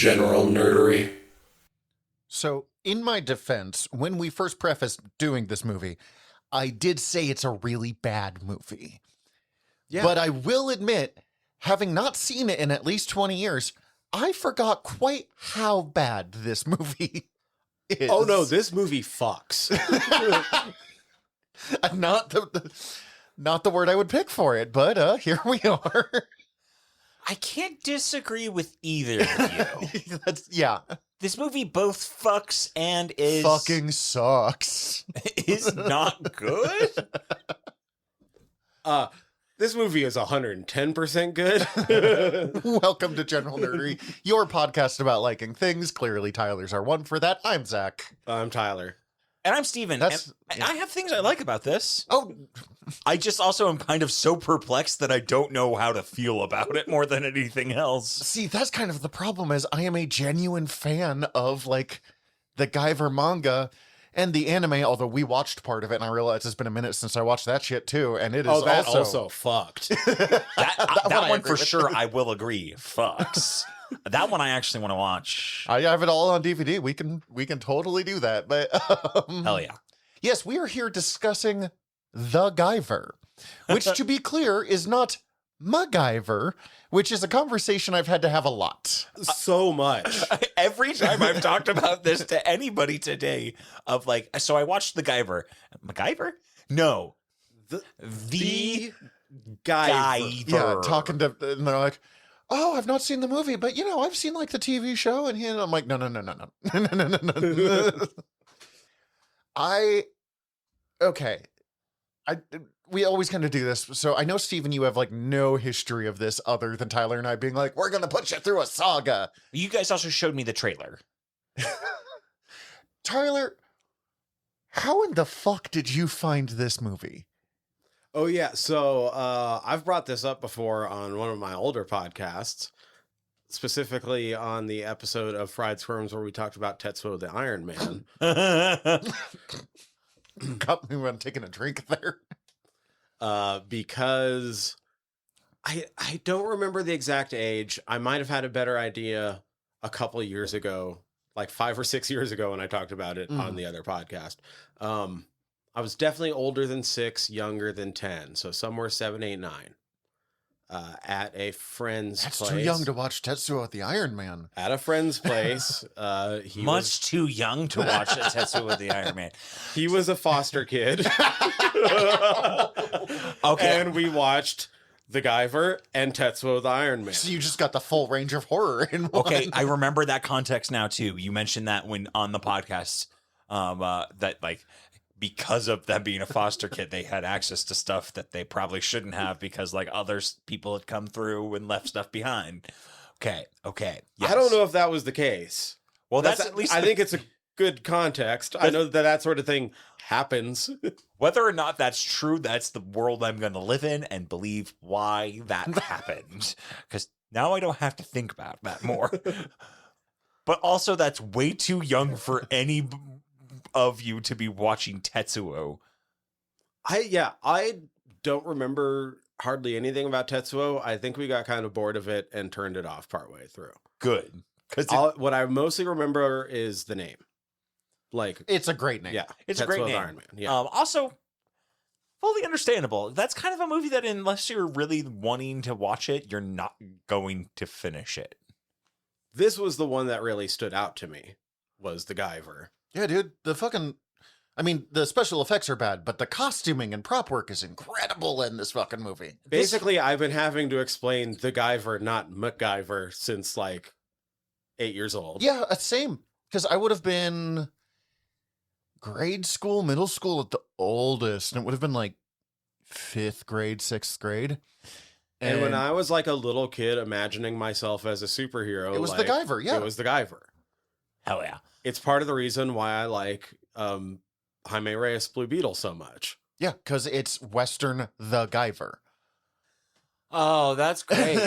General nerdery. So, in my defense, when we first prefaced doing this movie, I did say it's a really bad movie. Yeah. But I will admit, having not seen it in at least 20 years, I forgot quite how bad this movie is. Oh no, this movie fucks. Not the word I would pick for it, but here we are. I can't disagree with either of you. Yeah. This movie both fucks and is Fucking sucks. is not good. This movie is 110% good. Welcome to General Nerdery, your podcast about liking things. Clearly, Tyler's our one for that. I'm Zach. I'm Tyler. And I'm Steven. That's- And I have things I like about this. Oh, I just also am kind of so perplexed that I don't know how to feel about it more than anything else. see, that's kind of the problem is I am a genuine fan of, like, the Guyver manga and the anime, although we watched part of it, and I realized it's been a minute since I watched that shit, too, and it is That also... also fucked. That one I one agree for with. sure, I will agree. Fucks. That one I actually want to watch. I have it all on DVD. We can totally do that, but... Hell yeah. Yes, we are here discussing The Guyver, which, to be clear, is not MacGyver, which is a conversation I've had to have a lot. So much. Every time I've talked about this to anybody today, of like, so I watched The Guyver. MacGyver? No. The guy. Guyver. Yeah, talking to, and they're like, "Oh, I've not seen the movie, but I've seen like the TV show." And I'm like, "No, no, no, no, no, no, no, no, no, no." We always kind of do this. So I know, Steven, you have like no history of this other than Tyler and I being like, "We're gonna put you through a saga." You guys also showed me the trailer. Tyler, how in the fuck did you find this movie? Oh yeah, so I've brought this up before on one of my older podcasts, specifically on the episode of Fried Squirms where we talked about Tetsuo the Iron Man. Got me when taking a drink there. Because I don't remember the exact age. I might have had a better idea a couple of years ago, like 5 or 6 years ago when I talked about it on the other podcast. I was definitely older than 6, younger than 10. So somewhere 7, 8, 9. At a friend's That's place. too young to watch Tetsuo the Iron Man. At a friend's place. Much too young to watch Tetsuo the Iron Man. He was a foster kid. Okay. And we watched The Guyver and Tetsuo the Iron Man. So you just got the full range of horror in one. Okay, I remember that context now too. You mentioned that when on the podcast, that like because of them being a foster kid, they had access to stuff that they probably shouldn't have because like people had come through and left stuff behind. Okay. Yes. I don't know if that was the case. Well, that's at least I think it's a good context. I know that sort of thing happens. whether or not that's true. That's the world I'm going to live in and believe why that happened. Because now I don't have to think about that more. But also, that's way too young for any of you to be watching Tetsuo. I don't remember hardly anything about Tetsuo. I think we got kind of bored of it and turned it off partway through. Good. Because What I mostly remember is the name. Like, It's a great name. yeah, it's a Tetsuo great the name. Iron Man. Yeah. Also, fully understandable. That's kind of a movie that unless you're really wanting to watch it, you're not going to finish it. This was the one that really stood out to me, was The Guyver. Yeah, dude. The special effects are bad, but the costuming and prop work is incredible in this fucking movie. Basically, I've been having to explain The Guyver, not MacGyver, since like 8 years old. Yeah, same. Because I would have been grade school, middle school at the oldest, and it would have been like 5th grade, 6th grade. And when I was like a little kid imagining myself as a superhero, it was the Guyver, yeah. It was the Guyver. Hell yeah. It's part of the reason why I like Jaime Reyes Blue Beetle so much. Yeah, because it's Western The Guyver. Oh, that's great.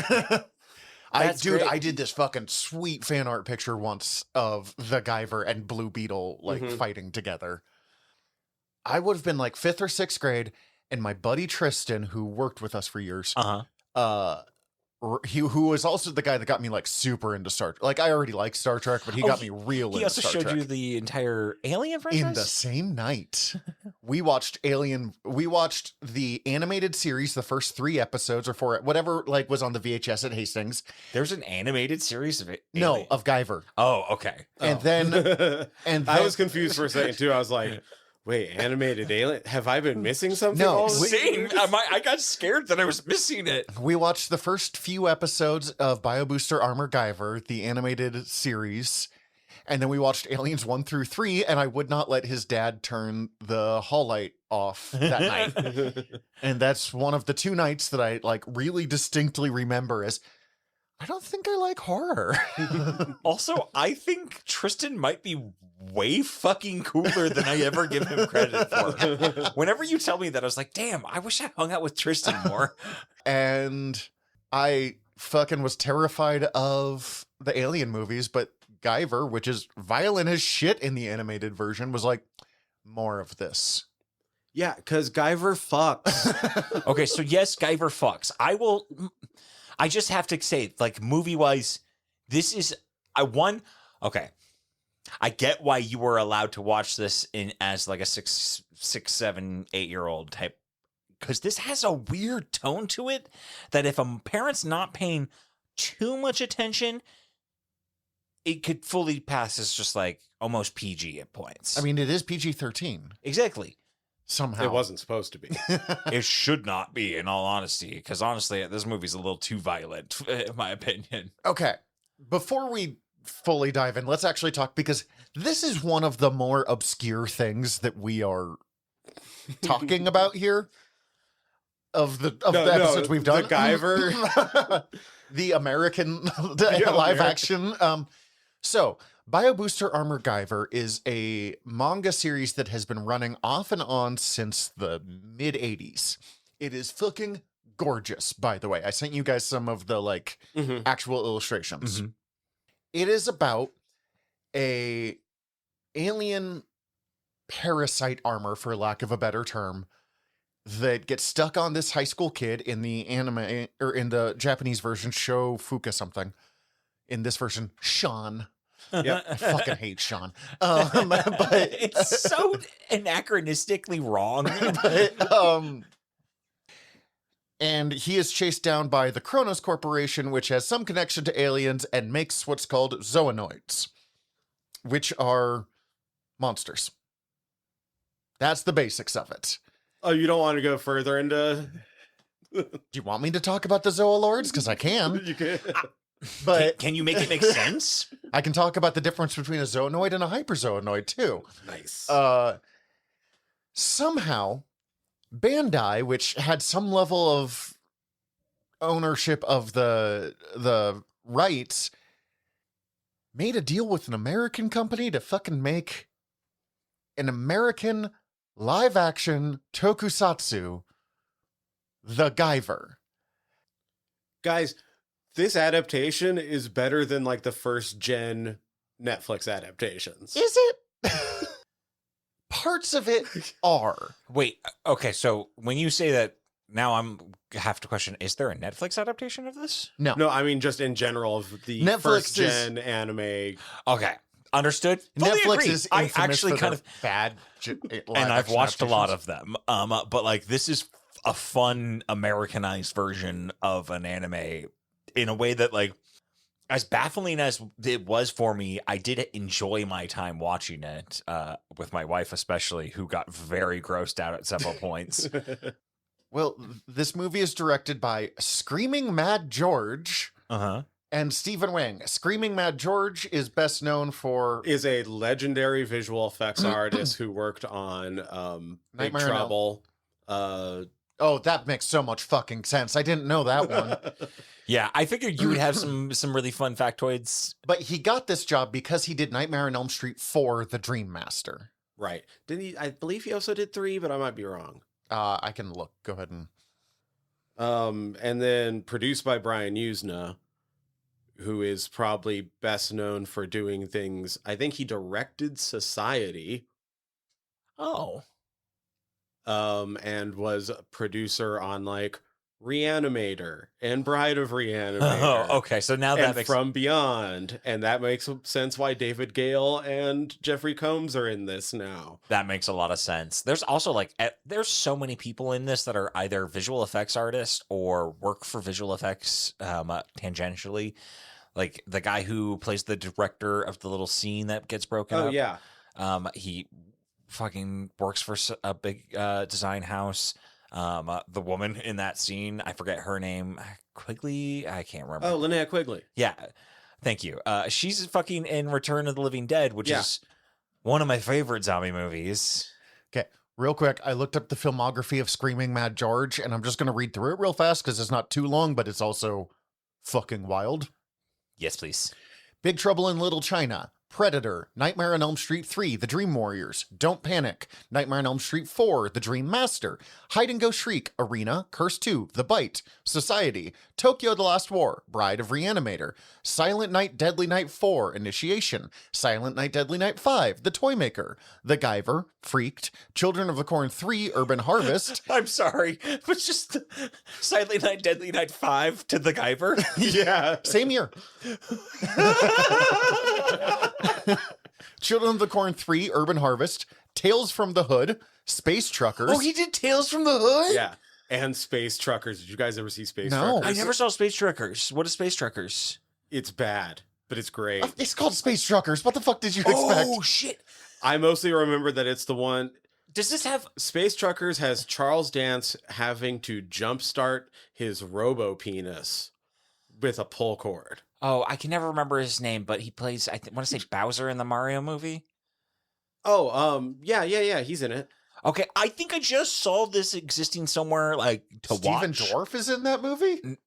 That's great. I did this fucking sweet fan art picture once of The Guyver and Blue Beetle fighting together. I would have been like 5th or 6th grade, and my buddy Tristan, who worked with us for years, who was also the guy that got me like super into Star Trek. Like I already liked Star Trek, but he got me real He into also Star showed Trek. you the entire Alien franchise? In the same night, we watched Alien. We watched the animated series, the first 3 episodes or 4, whatever, like was on the VHS at Hastings. There's an animated series of it. No, of Guyver. Oh, okay. And then I was confused for a second too. I was like, wait, animated Alien? Have I been missing something? No, all this Same. time? I got scared that I was missing it. we watched the first few episodes of BioBooster Armor Guyver, the animated series. And then we watched Aliens 1 through 3, and I would not let his dad turn the hall light off that night. And that's one of the 2 nights that I like really distinctly remember as I don't think I like horror. Also, I think Tristan might be way fucking cooler than I ever give him credit for. Whenever you tell me that, I was like, damn, I wish I hung out with Tristan more. And I fucking was terrified of the Alien movies, but Guyver, which is violent as shit in the animated version, was like, more of this. Yeah, because Guyver fucks. Okay, so yes, Guyver fucks. I just have to say, like, movie-wise, this is okay. I get why you were allowed to watch this as like a 6, 7, 8-year-old type, because this has a weird tone to it that if a parent's not paying too much attention, it could fully pass as just like almost PG at points. I mean, it is PG-13 exactly. somehow. It wasn't supposed to be. It should not be, in all honesty, because honestly, this movie's a little too violent, in my opinion. Okay, before we fully dive in, let's actually talk, because this is one of the more obscure things that we are talking about here of the episodes we've done. The Guyver. The American live action. So BioBooster Armor Guyver is a manga series that has been running off and on since the mid 80s. It is fucking gorgeous, by the way. I sent you guys some of the like actual illustrations. Mm-hmm. It is about a alien parasite armor, for lack of a better term, that gets stuck on this high school kid in the anime, or in the Japanese version, Sho Fuka something. In this version, Sean. Yeah, I fucking hate Sean. But It's so anachronistically wrong. And he is chased down by the Kronos Corporation, which has some connection to aliens and makes what's called zoonoids, which are monsters. That's the basics of it. Oh, you don't want to go further into? Do you want me to talk about the Zoolords? Because I can. You can. But Can you make it make sense? I can talk about the difference between a zoonoid and a hyperzoonoid, too. Nice. Somehow, Bandai, which had some level of ownership of the rights, made a deal with an American company to fucking make an American live-action tokusatsu, The Guyver. Guys, this adaptation is better than like the first gen Netflix adaptations. Is it? Parts of it are. Wait, okay, so when you say that, now have to question, is there a Netflix adaptation of this? No. No, I mean just in general of the Netflix first gen anime. Okay, understood. Fully Netflix agree. is I infamous actually for kind their of bad and I've watched a lot of them. But like this is a fun Americanized version of an anime in a way that, like, as baffling as it was for me, I did enjoy my time watching it, with my wife especially, who got very grossed out at several points. Well, this movie is directed by Screaming Mad George Uh-huh. and Stephen Wang. Screaming Mad George is best known for Is a legendary visual effects artist who worked on Big Nightmare on Elm. Trouble. Oh, that makes so much fucking sense. I didn't know that one. Yeah, I figured you would have some really fun factoids. But he got this job because he did Nightmare on Elm Street for the Dream Master. Right. Did he? I believe he also did 3, but I might be wrong. I can look. Go ahead and... And then produced by Brian Usna, who is probably best known for doing things. I think he directed Society. Oh. And was a producer on like Reanimator and Bride of Reanimator. Oh, okay. So now that And makes From Beyond, and that makes sense why David Gale and Jeffrey Combs are in this now. that makes a lot of sense. There's also like there's so many people in this that are either visual effects artists or work for visual effects tangentially. Like the guy who plays the director of the little scene that gets broken up. Oh yeah. He fucking works for a big design house. The woman in that scene, I forget her name. Quigley? I can't remember. Oh, Linnea Quigley. Yeah. Thank you. She's fucking in Return of the Living Dead, which is one of my favorite zombie movies. Okay, real quick, I looked up the filmography of Screaming Mad George, and I'm just going to read through it real fast because it's not too long, but it's also fucking wild. Yes, please. Big Trouble in Little China, Predator, Nightmare on Elm Street 3, The Dream Warriors, Don't Panic, Nightmare on Elm Street 4, The Dream Master, Hide and Go Shriek, Arena, Curse 2, The Bite, Society, Tokyo The Last War, Bride of Reanimator, Silent Night Deadly Night 4, Initiation, Silent Night Deadly Night 5, The Toymaker, The Guyver, Freaked, Children of the Corn 3, Urban Harvest. I'm sorry. It was just Silent Night, Deadly Night 5 to the Guyver. Yeah. Same year. Children of the Corn 3, Urban Harvest, Tales from the Hood, Space Truckers. Oh, he did Tales from the Hood? Yeah. And Space Truckers. Did you guys ever see Space No. Truckers? I never saw Space Truckers. What is Space Truckers? It's bad, but it's great. It's called Space Truckers. What the fuck did you expect? Oh, shit. I mostly remember that it's the one. Does this have... Space Truckers has Charles Dance having to jumpstart his robo-penis with a pull cord. Oh, I can never remember his name, but he plays, I want to say Bowser in the Mario movie. Oh, yeah, he's in it. Okay, I think I just saw this existing somewhere, like, to Steven watch. Dorff is in that movie?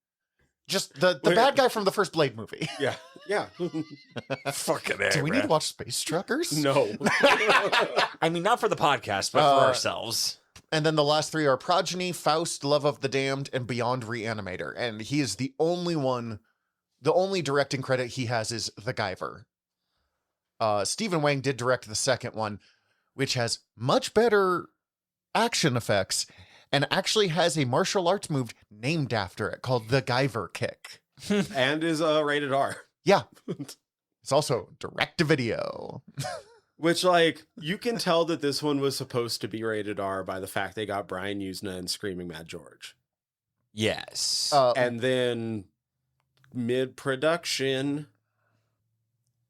Just the Wait. bad guy from the first Blade movie. Yeah. Fucking Do we need to watch Space Truckers? No. I mean, not for the podcast, but for ourselves. And then the last three are Progeny, Faust, Love of the Damned, and Beyond Reanimator. And he is the only one, the only directing credit he has is The Guyver. Stephen Wang did direct the second one, which has much better action effects and actually has a martial arts move named after it called the Guyver Kick. And is rated R. Yeah. It's also direct-to-video. Which, like, you can tell that this one was supposed to be rated R by the fact they got Brian Usna and Screaming Mad George. Yes. And then mid-production,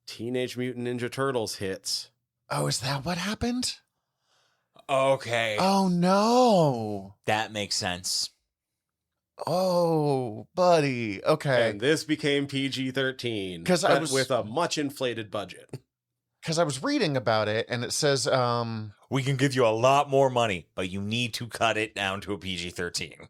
Teenage Mutant Ninja Turtles hits. Oh, is that what happened? Okay. Oh, no. That makes sense. Oh, buddy. Okay. And this became PG-13. 'Cause I but was- with a much inflated budget. Because I was reading about it, and it says, We can give you a lot more money, but you need to cut it down to a PG-13.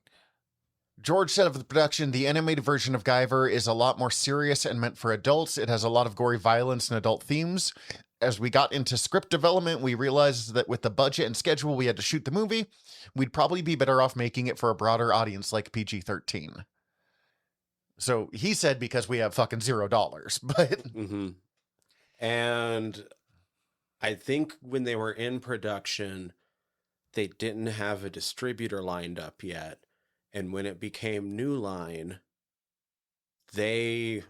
George said of the production, the animated version of Guyver is a lot more serious and meant for adults. It has a lot of gory violence and adult themes. As we got into script development, we realized that with the budget and schedule we had to shoot the movie, we'd probably be better off making it for a broader audience like PG-13. So he said because we have fucking $0, but... Mm-hmm. And I think when they were in production, they didn't have a distributor lined up yet. And when it became New Line, they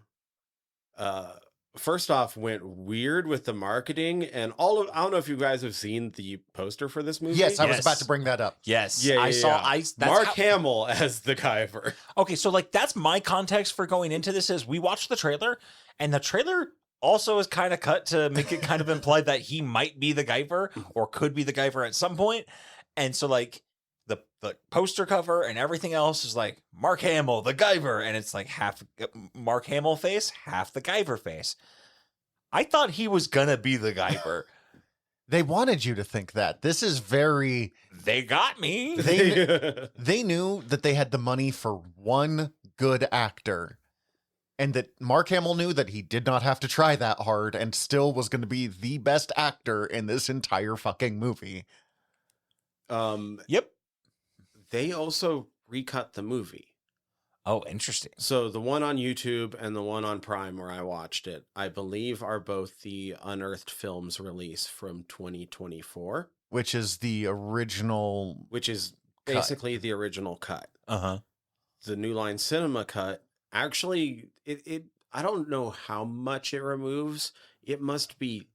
first off went weird with the marketing and I don't know if you guys have seen the poster for this movie. Yes, I was Yes. about to bring that up. Yes. Yeah, I saw. yeah. That's Mark how- Hamill as the Guyver. Okay, so like that's my context for going into this is we watched the trailer, and the trailer also is kind of cut to make it kind of imply that he might be the Guyver or could be the Guyver at some point. And so like the poster cover and everything else is like Mark Hamill, the Guyver, and it's like half Mark Hamill face, half the Guyver face. I thought he was gonna be the Guyver. They wanted you to think that. This is very... They got me. They knew that they had the money for one good actor. And that Mark Hamill knew that he did not have to try that hard and still was going to be the best actor in this entire fucking movie. Yep. They also recut the movie. Oh, interesting. So the one on YouTube and the one on Prime where I watched it, I believe are both the Unearthed Films release from 2024. Which is the original... Which is Cut. basically the original cut. Uh-huh. the New Line Cinema cut, actually, it I don't know how much it removes. It must be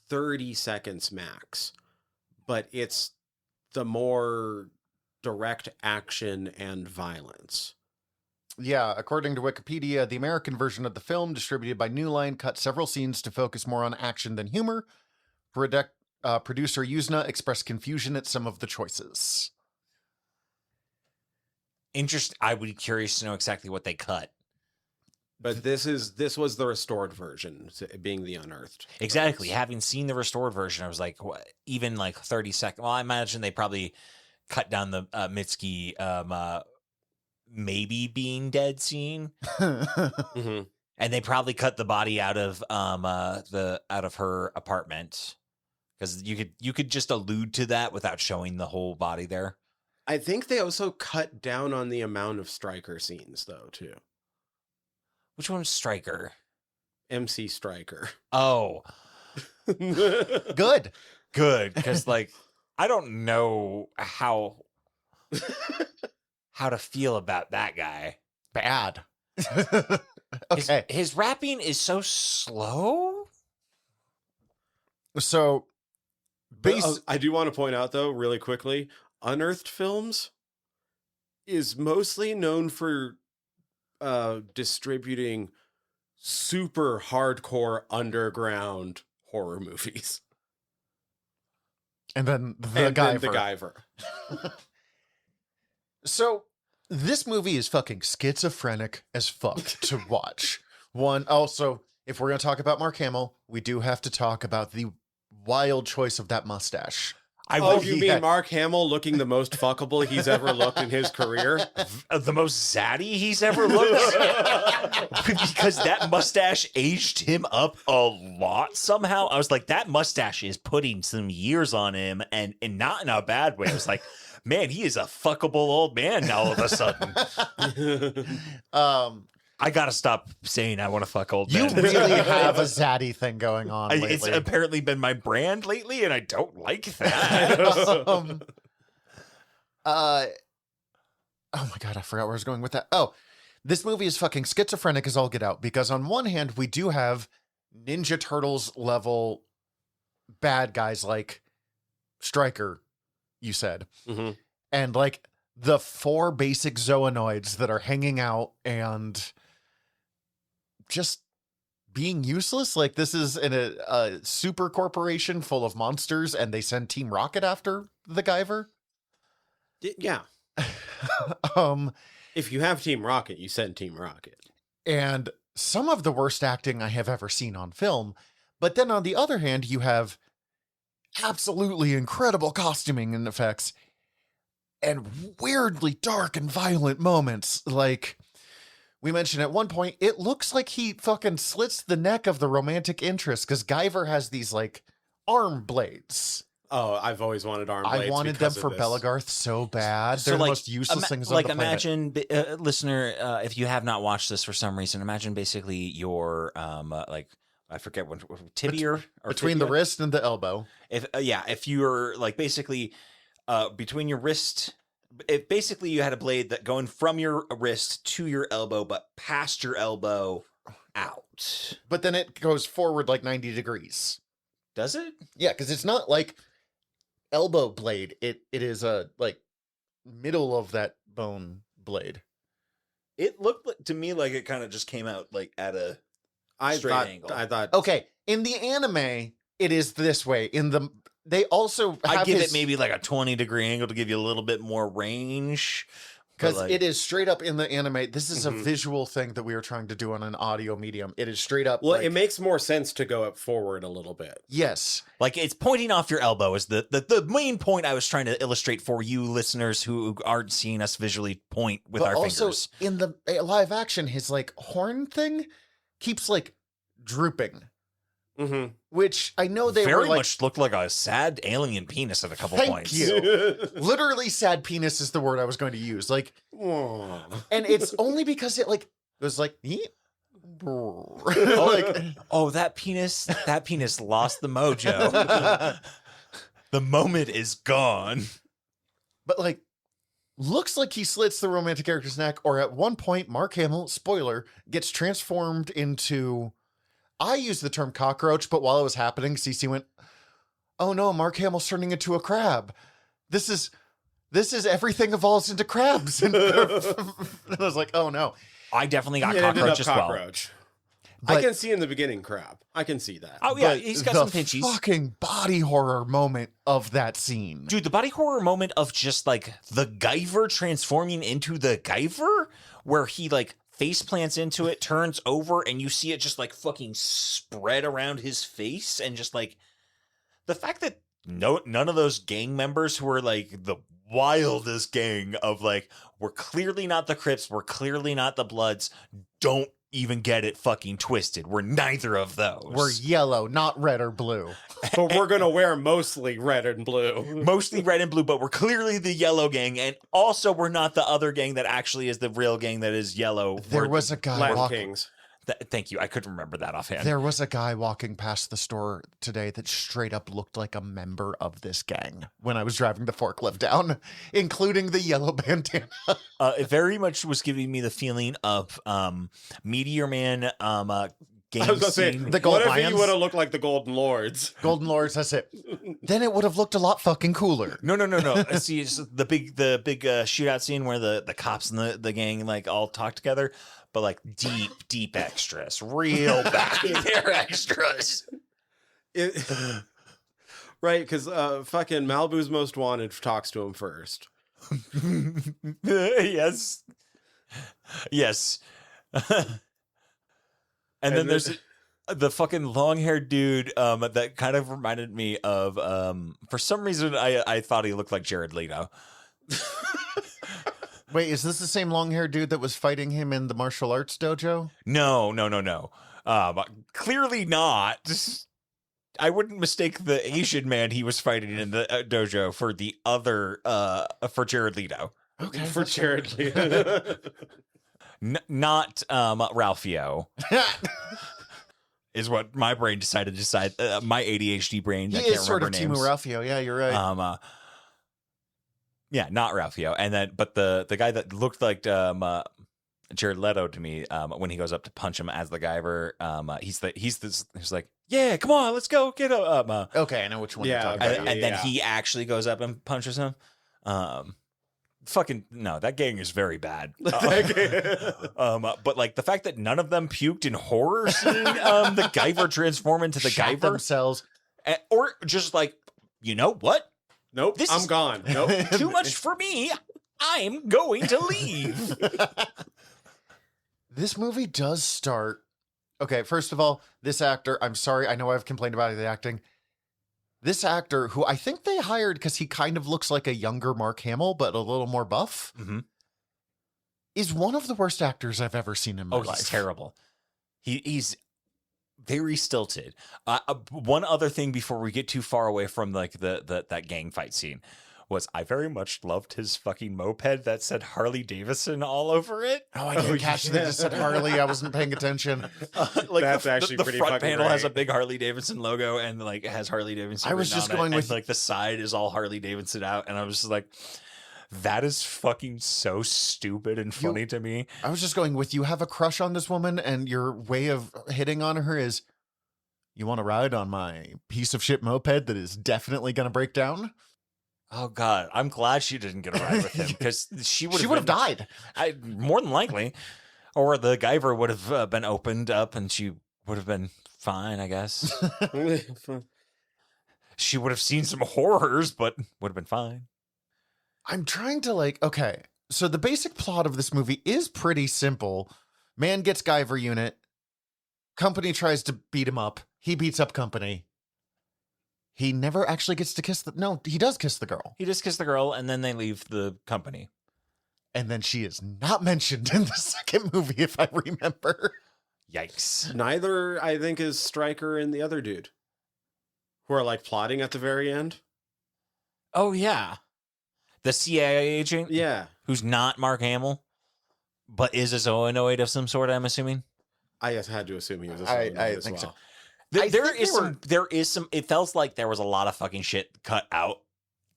30 seconds max, but it's the more direct action and violence. Yeah, according to Wikipedia, the American version of the film, distributed by New Line, cut several scenes to focus more on action than humor. Producer Yuzna expressed confusion at some of the choices. I would be curious to know exactly what they cut. But this was the restored version, being the unearthed. Exactly. Having seen the restored version, I was like, what, even like 30 seconds. Well, I imagine they probably cut down the Mitsuki maybe being dead scene. Mm-hmm. And they probably cut the body out of her apartment, because you could just allude to that without showing the whole body there. I think they also cut down on the amount of Stryker scenes, though, too. Which one's Stryker? MC Stryker. Oh, Good. Because like I don't know how to feel about that guy. Bad. Okay. His rapping is so slow. So, I do want to point out, though, really quickly, Unearthed Films is mostly known for distributing super hardcore underground horror movies. and then the And Guyver. then the Guyver. So, this movie is fucking schizophrenic as fuck to watch. One, also, if we're going to talk about Mark Hamill, we do have to talk about the wild choice of that mustache. You mean Mark Hamill looking the most fuckable he's ever looked in his career? The most zaddy he's ever looked? Because that mustache aged him up a lot somehow. I was like, that mustache is putting some years on him, and not in a bad way. I was like, man, he is a fuckable old man now all of a sudden. I gotta stop saying I want to fuck old men. You really have a zaddy thing going on lately. It's apparently been my brand lately, and I don't like that. Oh my god, I forgot where I was going with that. Oh, this movie is fucking schizophrenic as all get out, because on one hand, we do have Ninja Turtles level bad guys like Stryker, you said. Mm-hmm. And like the 4 basic zoonoids that are hanging out and just being useless. Like, this is in a super corporation full of monsters, and they send Team Rocket after the Guyver. Yeah. If you have Team Rocket, you send Team Rocket. And some of the worst acting I have ever seen on film. But then on the other hand, you have absolutely incredible costuming and effects and weirdly dark and violent moments. Like we mentioned at one point, it looks like he fucking slits the neck of the romantic interest, because Guyver has these like arm blades. Oh, I've always wanted arm blades. I wanted them for Belagarth so bad. They're the most useless things on the planet. Imagine, listener, if you have not watched this for some reason, imagine basically your like, I forget what tibia or between tibia? the wrist and the elbow. If you're like basically between your wrist, if basically you had a blade that going from your wrist to your elbow, but past your elbow out. But then it goes forward like 90 degrees. Does it? Yeah, because it's not like elbow blade. It is a like middle of that bone blade. It looked to me like it kind of just came out like at a straight angle. I thought. Okay, in the anime, it is this way. They also I give it maybe like a 20-degree angle to give you a little bit more range. Because it is straight up in the anime. This is a visual thing that we were trying to do on an audio medium. It is straight up. Well, it makes more sense to go up forward a little bit. Yes. Like it's pointing off your elbow is the main point I was trying to illustrate for you listeners who aren't seeing us visually point with our also, fingers. In the live action, his like horn thing keeps like drooping. Mm-hmm. Which I know they very were like, much looked like a sad alien penis at a couple points. Thank you. Literally, sad penis is the word I was going to use. Like, and it's only because it like was like, that penis lost the mojo. The moment is gone. But like, looks like he slits the romantic character's neck, or at one point, Mark Hamill, spoiler, gets transformed into, I use the term cockroach, but while it was happening, Cece went, oh no, Mark Hamill's turning into a crab. This is everything evolves into crabs. And I was like, oh no. I definitely got It ended cockroach up as well. cockroach. I can see in the beginning crab. I can see that. Oh yeah, But he's got the some pinchies. fucking body horror moment of that scene. Dude, the body horror moment of just like the Guyver transforming into the Guyver, where he like face plants into it, turns over, and you see it just like fucking spread around his face, and just like the fact that none of those gang members who are like the wildest gang of like, we're clearly not the Crips, we're clearly not the Bloods, don't even get it fucking twisted. We're neither of those. We're yellow, not red or blue. But we're going to wear mostly red and blue. Mostly red and blue, but we're clearly the yellow gang, and also we're not the other gang that actually is the real gang that is yellow. There was a guy Latin walking. Kings. Thank you. I couldn't remember that offhand. There was a guy walking past the store today that straight up looked like a member of this gang when I was driving the forklift down, including the yellow bandana. It very much was giving me the feeling of Meteor Man gang I was going to say, scene. The Gold what if Lions? he would have looked like the Golden Lords? Golden Lords, that's it. Then it would have looked a lot fucking cooler. No. See, it's the big shootout scene where the cops and the gang like all talk together, but like deep extras, real back there extras. Right, because fucking Malibu's Most Wanted talks to him first. Yes. And then there's the fucking long-haired dude that kind of reminded me of for some reason I thought he looked like Jared Leto. Wait, is this the same long-haired dude that was fighting him in the martial arts dojo? No. Clearly not. I wouldn't mistake the Asian man he was fighting in the dojo for the other for Jared Leto. Okay, For Jared Leto. Not Ralphio. Is what my brain decided to decide. My ADHD brain. He I can't is sort of remember Timo names. Ralphio. Yeah, you're right. Yeah, not Ralphio. And then, but the guy that looked like Jared Leto to me, when he goes up to punch him as the Guyver, he's like, yeah, come on, let's go get him. Okay, I know which one Yeah, you're talking about. And then he actually goes up and punches him. Fucking no, that gang is very bad. But like the fact that none of them puked in horror seeing the Guyver transform into the Shot Guyver themselves. or just like, you know what? Nope, This I'm is- gone. Nope. Too much for me. I'm going to leave. This movie does start. Okay, first of all, this actor, I'm sorry, I know I've complained about the acting. This actor, who I think they hired because he kind of looks like a younger Mark Hamill, but a little more buff, is one of the worst actors I've ever seen in my life. He's terrible. He's very stilted. One other thing before we get too far away from like that gang fight scene was I very much loved his fucking moped that said Harley Davidson all over it. Oh, I didn't catch that. It just said Harley. I wasn't paying attention. Like That's the, actually the pretty front fucking panel has a great. big Harley Davidson logo and like it has Harley Davidson. I was written just on going it, with- and, like the side is all Harley Davidson out, and I was just like, that is fucking so stupid and funny to me. I was just going with, you have a crush on this woman, and your way of hitting on her is, you want to ride on my piece of shit moped that is definitely going to break down? Oh God, I'm glad she didn't get a ride with him because she would have died. More than likely, or the Guyver would have been opened up and she would have been fine. I guess she would have seen some horrors, but would have been fine. I'm trying to okay, so the basic plot of this movie is pretty simple. Man gets Guyver unit. Company tries to beat him up. He beats up Company. He never actually gets to kiss no, he does kiss the girl. He just kissed the girl and then they leave the company. And then she is not mentioned in the second movie, if I remember. Yikes. Neither, I think, is Stryker and the other dude. Who are like plotting at the very end. Oh yeah. The CIA agent? Yeah. Who's not Mark Hamill, but is a Zoanoid of some sort, I'm assuming. I had to assume he was a I Zoanoid as think so. well. I There think is they were- some. There is some. It felt like there was a lot of fucking shit cut out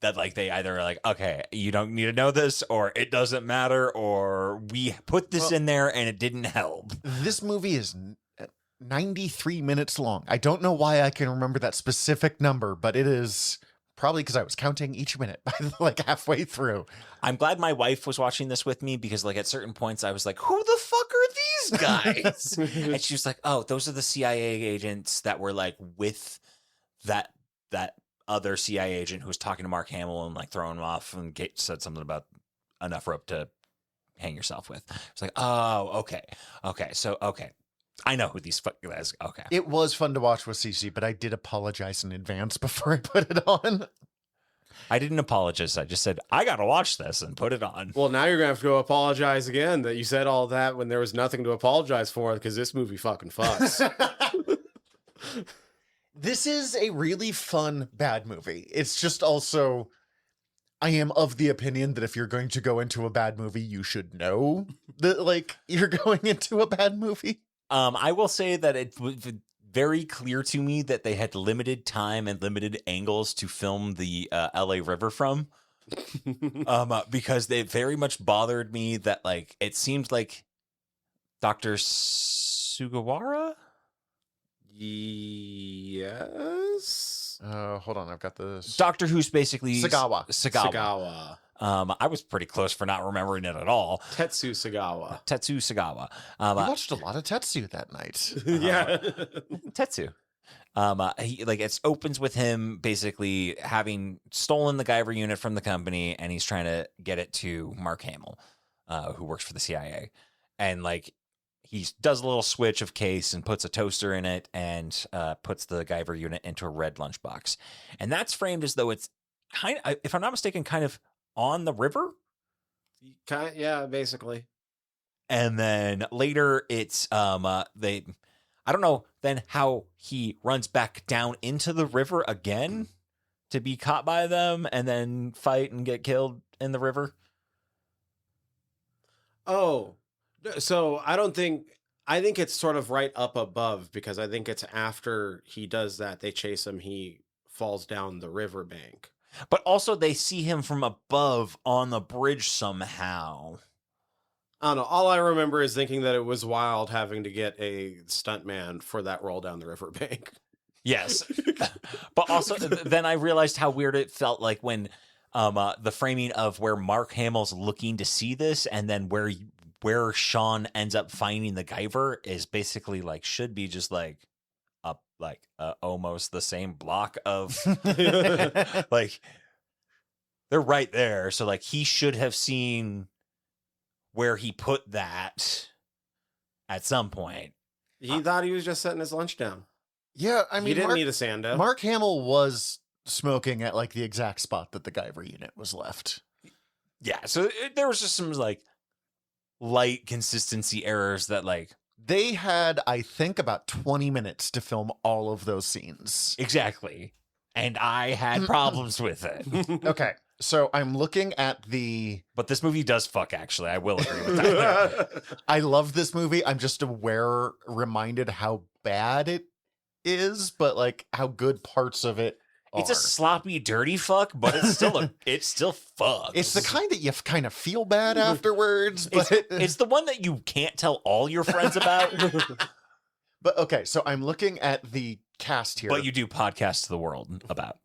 that like they either are like, okay, you don't need to know this, or it doesn't matter, or we put this in there and it didn't help. This movie is 93 minutes long. I don't know why I can remember that specific number, but it is probably because I was counting each minute by like halfway through. I'm glad my wife was watching this with me, because like at certain points I was like, who the fuck are these guys? And she was like, oh, those are the CIA agents that were like with that other CIA agent who was talking to Mark Hamill and like throwing him off, and said something about enough rope to hang yourself with. It's like, oh, okay. So, okay. I know who these fucking guys. Okay. It was fun to watch with Cece, but I did apologize in advance before I put it on. I didn't apologize. I just said, I got to watch this and put it on. Well, now you're going to have to go apologize again that you said all that when there was nothing to apologize for, because this movie fucking fucks. This is a really fun, bad movie. It's just also, I am of the opinion that if you're going to go into a bad movie, you should know that, like, you're going into a bad movie. I will say that it was very clear to me that they had limited time and limited angles to film the LA River from. Because they very much bothered me that, like, it seemed like Dr. Sugawara? Yes. Hold on, I've got this. Doctor Who's basically Sagawa. I was pretty close for not remembering it at all. Tetsu Sagawa. Tetsu Sagawa. I watched a lot of Tetsu that night. Yeah. Tetsu. He like it opens with him basically having stolen the Guyver unit from the company, and he's trying to get it to Mark Hamill, who works for the CIA, and like he does a little switch of case and puts a toaster in it and puts the Guyver unit into a red lunchbox, and that's framed as though it's kind of, if I'm not mistaken, kind of on the river. Yeah, basically. And then later it's I don't know then how he runs back down into the river again to be caught by them and then fight and get killed in the river. Oh, so I think it's sort of right up above, because I think it's after he does that, they chase him, he falls down the riverbank. But also they see him from above on the bridge somehow. I don't know. All I remember is thinking that it was wild having to get a stuntman for that roll down the riverbank. Yes. But also then I realized how weird it felt like when the framing of where Mark Hamill's looking to see this and then where Sean ends up finding the Guyver is basically like should be just like up like almost the same block of like they're right there. So like he should have seen where he put that at some point. He thought he was just setting his lunch down. Yeah, I mean, he didn't need a sando. Mark Hamill was smoking at like the exact spot that the Guyver unit was left. Yeah, so there was just some like light consistency errors that like they had, I think, about 20 minutes to film all of those scenes. Exactly. And I had problems with it. Okay. So I'm looking at but this movie does fuck, actually. I will agree with that. I love this movie. I'm just reminded how bad it is, but like how good parts of it are. It's a sloppy, dirty fuck, but it's still fucks. It's the kind that you kind of feel bad afterwards, but it's the one that you can't tell all your friends about. But okay, so I'm looking at the cast here. But you do podcast to the world about.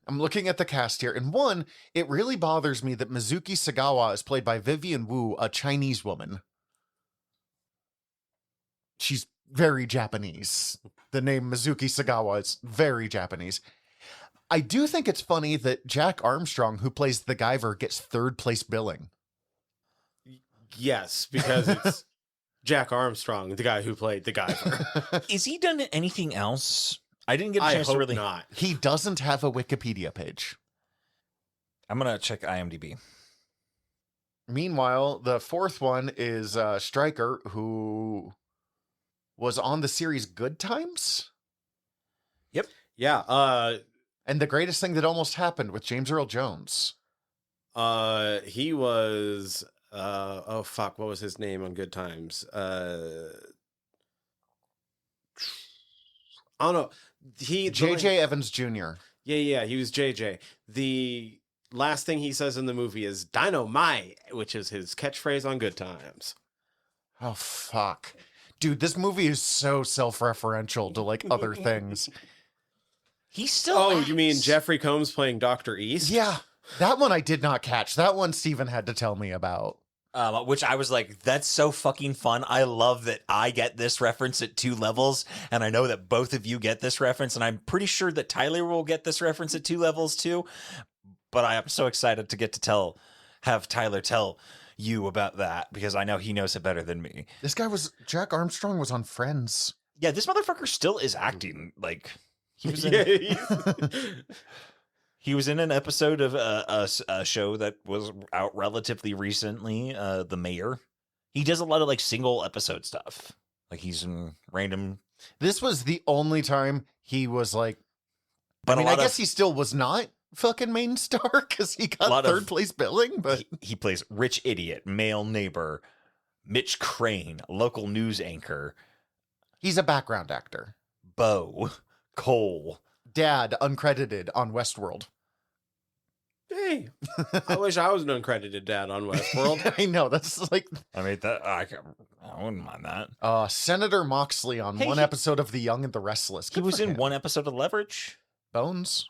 I'm looking at the cast here, and one, it really bothers me that Mizuki Sagawa is played by Vivian Wu, a Chinese woman. She's very Japanese. The name Mizuki Sagawa is very Japanese. I do think it's funny that Jack Armstrong, who plays the Guyver, gets third place billing. Yes, because it's Jack Armstrong, the guy who played the Guyver. Is he done anything else? I didn't get a chance to really. Not. He doesn't have a Wikipedia page. I'm gonna check IMDb. Meanwhile, the fourth one is Stryker, who was on the series Good Times. Yep. Yeah. And The Greatest Thing That Almost Happened with James Earl Jones. He was. Oh fuck! What was his name on Good Times? I don't know. J.J. Evans Jr. Yeah, he was JJ. The last thing he says in the movie is "Dynamite," which is his catchphrase on Good Times. Oh, fuck. Dude, this movie is so self-referential to, like, other things. He still Oh, acts. you mean Jeffrey Combs playing Dr. East? Yeah, that one I did not catch. That one Steven had to tell me about. Which I was like, that's so fucking fun. I love that I get this reference at 2 levels, and I know that both of you get this reference, and I'm pretty sure that Tyler will get this reference at 2 levels too. But I am so excited to get to have Tyler tell you about that, because I know he knows it better than me. This guy Jack Armstrong was on Friends. Yeah, this motherfucker still is acting. Like, he was in... He was in an episode of a show that was out relatively recently, The Mayor. He does a lot of like single episode stuff. Like he's in random. This was the only time he was like, But I guess he still was not fucking main star because he got third place billing, but he plays rich idiot, male neighbor, Mitch Crane, local news anchor. He's a background actor. Bo, Cole. Dad, uncredited on Westworld. Hey, I wish I was an uncredited dad on Westworld. I know, that's like... I mean, I wouldn't mind that. Senator Moxley on one episode of The Young and the Restless. He was in one episode of Leverage. Bones.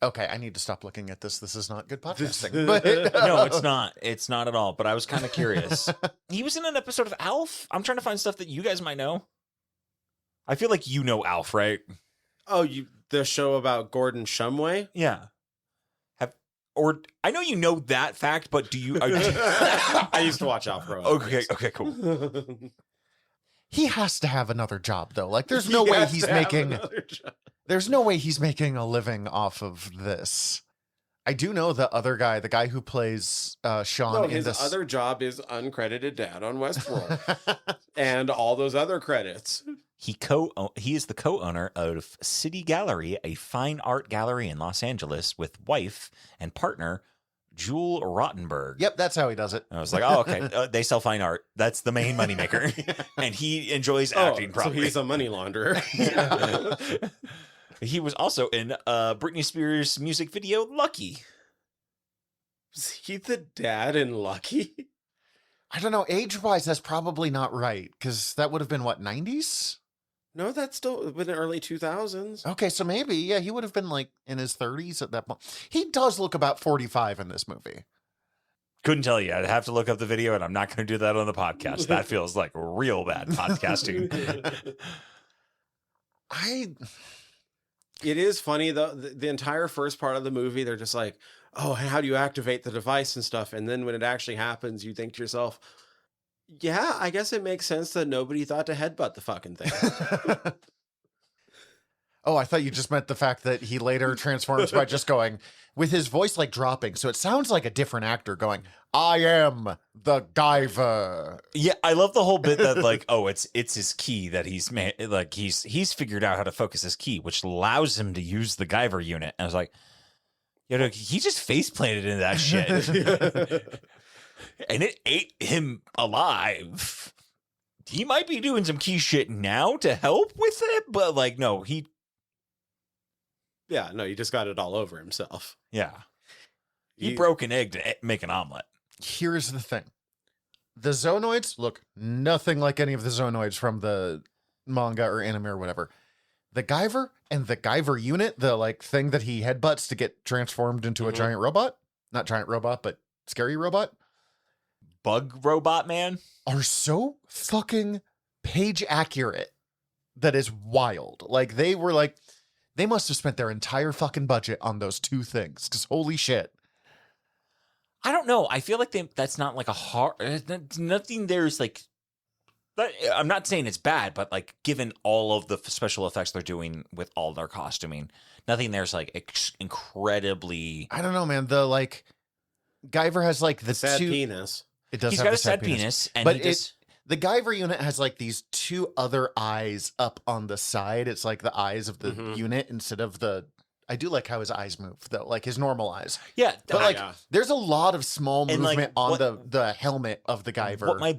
Okay, I need to stop looking at this. This is not good podcasting. But no, it's not. It's not at all. But I was kind of curious. He was in an episode of Alf. I'm trying to find stuff that you guys might know. I feel like you know Alf, right? Oh, the show about Gordon Shumway? Yeah. I know you know that fact, but do you? I used to watch Alf Rowan. Okay, cool. He has to have another job, though. Like, there's no way he's making... There's no way he's making a living off of this. I do know the other guy, the guy who plays Sean in this... His other job is uncredited dad on Westworld. And all those other credits. He is the co-owner of City Gallery, a fine art gallery in Los Angeles, with wife and partner Jewel Rottenberg. Yep, that's how he does it. I was like, oh, okay. They sell fine art. That's the main moneymaker. And he enjoys acting properly. So he's a money launderer. He was also in Britney Spears' music video, Lucky. Was he the dad in Lucky? I don't know. Age-wise, that's probably not right, because that would have been, what, 90s? No, that's still been the early 2000s. Okay, so maybe, yeah, he would have been, like, in his 30s at that point. He does look about 45 in this movie. Couldn't tell you. I'd have to look up the video, and I'm not going to do that on the podcast. That feels like real bad podcasting. It is funny, though. The entire first part of the movie, they're just like, oh, how do you activate the device and stuff? And then when it actually happens, you think to yourself, yeah, I guess it makes sense that nobody thought to headbutt the fucking thing. Oh, I thought you just meant the fact that he later transforms by just going, with his voice like dropping. So it sounds like a different actor going, I am the Guyver. Yeah, I love the whole bit that like, oh, it's his key that he's made. Like he's figured out how to focus his key, which allows him to use the Guyver unit. And I was like, he just face planted into that shit. And it ate him alive. He might be doing some key shit now to help with it, but like, no, yeah, no, he just got it all over himself. Yeah. He broke an egg to make an omelet. Here's the thing. The Zonoids look nothing like any of the Zonoids from the manga or anime or whatever. The Guyver and the Guyver unit, the like thing that he headbutts to get transformed into a giant robot, not giant robot, but scary robot. Bug robot man. Are so fucking page accurate that is wild. Like they were like, they must have spent their entire fucking budget on those two things. Because holy shit. I don't know. I feel like that's not like a hard... Nothing there's like... I'm not saying it's bad, but like given all of the special effects they're doing with all their costuming, nothing there's like incredibly... I don't know, man. The like... Guyver has like the sad two... penis. It does He's have got a a sad penis. And but the Guyver unit has like these two other eyes up on the side. It's like the eyes of the unit instead of the... I do like how his eyes move, though, like his normal eyes. Yeah. But like, there's a lot of small movement like, on the helmet of the Guyver. What my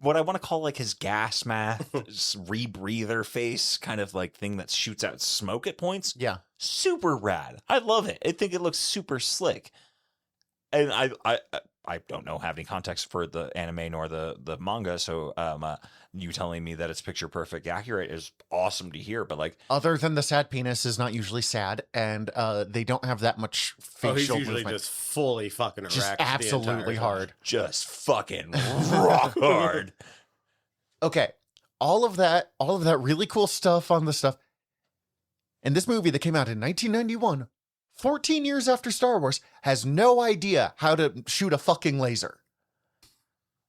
what I want to call like his gas mask rebreather face kind of like thing that shoots out smoke at points. Yeah. Super rad. I love it. I think it looks super slick. And I don't know have any context for the anime nor the manga, so you telling me that it's picture perfect accurate is awesome to hear. But like, Other than the sad penis is not usually sad, and they don't have that much facial he's usually movement. just fully fucking erect. Just the absolutely entire time. hard. just fucking rock hard. Okay, all of that really cool stuff on the stuff. And this movie that came out in 1991, 14 years after Star Wars, has no idea how to shoot a fucking laser.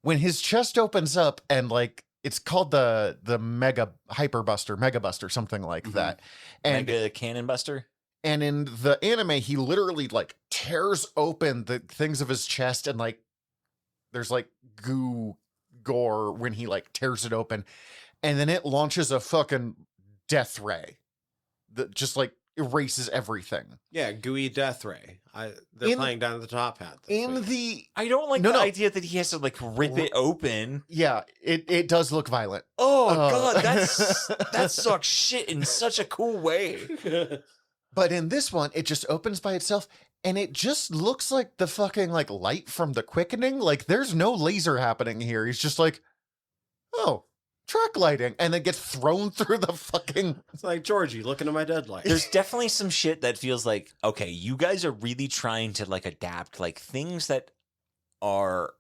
When his chest opens up and like it's called the Mega Buster, something like that. And Mega Cannon Buster. And in the anime, he literally like tears open the things of his chest and like there's like gore when he like tears it open. And then it launches a fucking death ray that just like erases everything. Yeah, gooey death ray. They're playing down at the top hat. I don't like the idea that he has to like rip it open. Yeah, it does look violent. Oh god, that sucks shit in such a cool way. But in this one, it just opens by itself, and it just looks like the fucking like light from The Quickening. Like there's no laser happening here. He's just like, oh, track lighting, and then gets thrown through the fucking. It's like Georgie looking at my deadlight. There's definitely some shit that feels like, okay, you guys are really trying to like adapt like things that are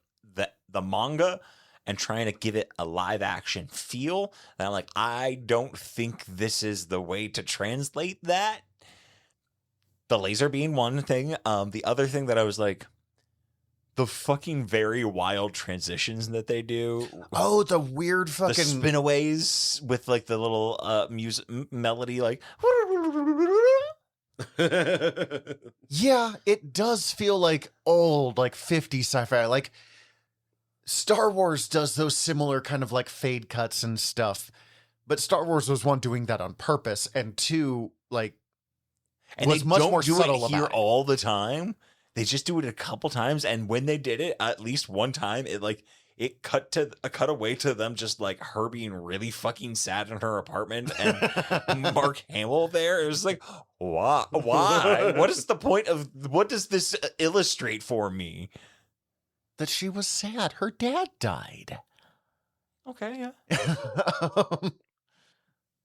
the manga and trying to give it a live action feel. And I'm like, I don't think this is the way to translate that. The laser being one thing. The other thing that I was like, the fucking very wild transitions that they do. Oh, the weird fucking the spinaways with like the little music melody, like. Yeah, it does feel like old, like 50s sci-fi. Like Star Wars does those similar kind of like fade cuts and stuff. But Star Wars was one doing that on purpose, and two, like, and was they much don't more do subtle it here about it. all the time. They just do it a couple times, and when they did it, at least one time, it cut away to them just like her being really fucking sad in her apartment, and Mark Hamill there. It was like, why? What is the point of what does this illustrate for me? That she was sad. Her dad died. Okay, yeah.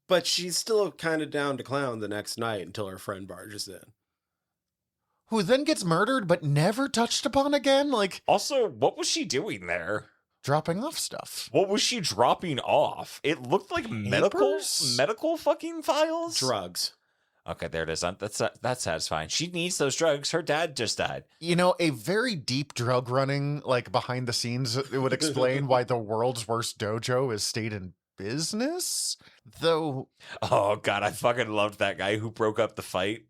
But she's still kind of down to clown the next night until her friend barges in. Who then gets murdered but never touched upon again? Like, Also, what was she doing there? dropping off stuff. What was she dropping off? It looked like Papers? medical fucking files. Drugs. Okay, there it is. That's satisfying. She needs those drugs. Her dad just died. You know, a very deep drug running, like behind the scenes, it would explain why the world's worst dojo is stayed in business. Though, Oh god, I fucking loved that guy who broke up the fight.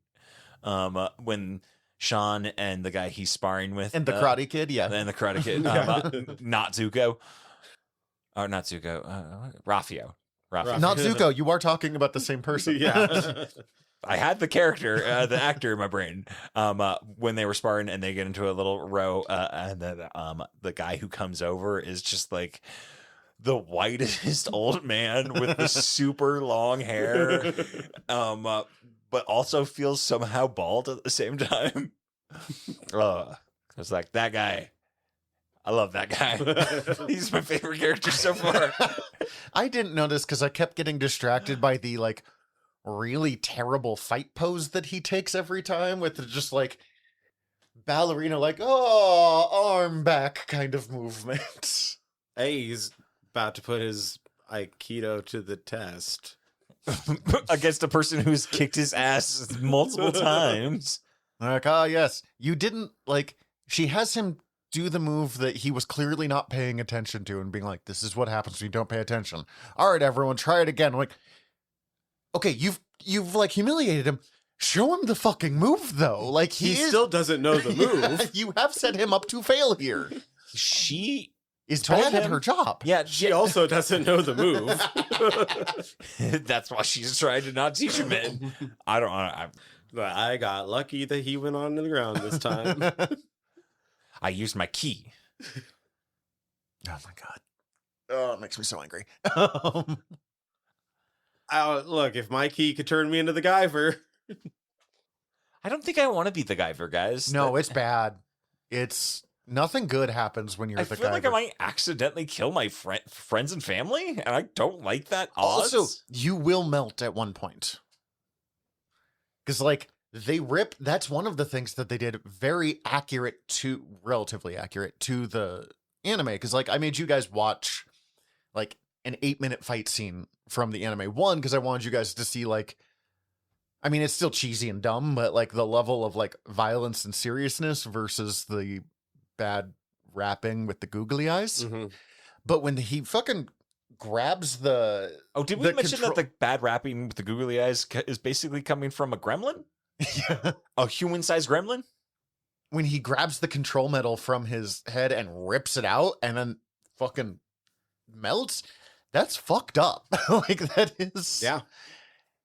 When Sean and the guy he's sparring with, and the Karate Kid, yeah. and the Karate Kid, not Zuko, or not Zuko, Rafio. Not Zuko, you are talking about the same person. Yeah. I had the character, the actor in my brain, when they were sparring and they get into a little row, and then the guy who comes over is just like the whitest old man with the super long hair, but also feels somehow bald at the same time. It's like that guy. I love that guy. He's my favorite character so far. I didn't notice because I kept getting distracted by the like really terrible fight pose that he takes every time with the just like ballerina, like, oh, arm back kind of movement. Hey, he's about to put his Aikido to the test. Against a person who's kicked his ass multiple times. Like, ah, yes, you didn't like. She has him do the move that he was clearly not paying attention to, and being like, "This is what happens when you don't pay attention." All right, everyone, try it again. I'm like, okay, you've like humiliated him. Show him the fucking move, though. Like He still doesn't know the move. You have set him up to fail here. She Is told bad at him- her job. Yeah, She also doesn't know the move. that's why she's trying to not teach him it. I don't know. But I got lucky that he went on to the ground this time. I used my key. Oh my god. Oh, it makes me so angry. Look, if my key could turn me into the Guyver. I don't think I want to be the Guyver, guys. No, it's bad. It's nothing good happens when you're I the feel Guyver. like I might accidentally kill my friends and family, and I don't like that odds. Also, you will melt at one point. Because, like, they rip. That's one of the things that they did relatively accurate to the anime. Because, like, I made you guys watch, like, an 8-minute fight scene from the anime. One, because I wanted you guys to see, like, I mean, it's still cheesy and dumb, but, like, the level of, like, violence and seriousness versus the bad rapping with the googly eyes. Mm-hmm. But when he fucking grabs the... Oh, did we mention that the bad rapping with the googly eyes is basically coming from a gremlin? Yeah. A human-sized gremlin? When he grabs the control metal from his head and rips it out and then fucking melts, that's fucked up. Like, that is... Yeah.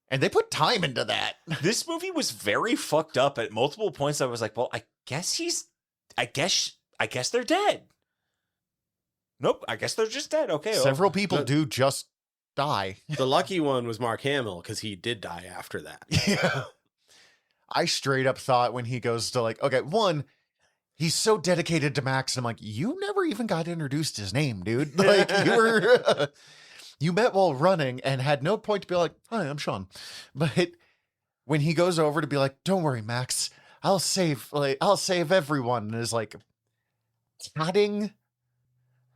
And they put time into that. This movie was very fucked up at multiple points. I was like, well, I guess they're dead. Nope, I guess they're just dead. Okay. Several people do just die. The lucky one was Mark Hamill, because he did die after that. Yeah. I straight up thought when he goes to, like, okay, one, he's so dedicated to Max, and I'm like, you never even got introduced his name, dude. Like, you were, you met while running and had no point to be like, hi, I'm Sean. But when he goes over to be like, don't worry, Max, I'll save everyone, and is like, patting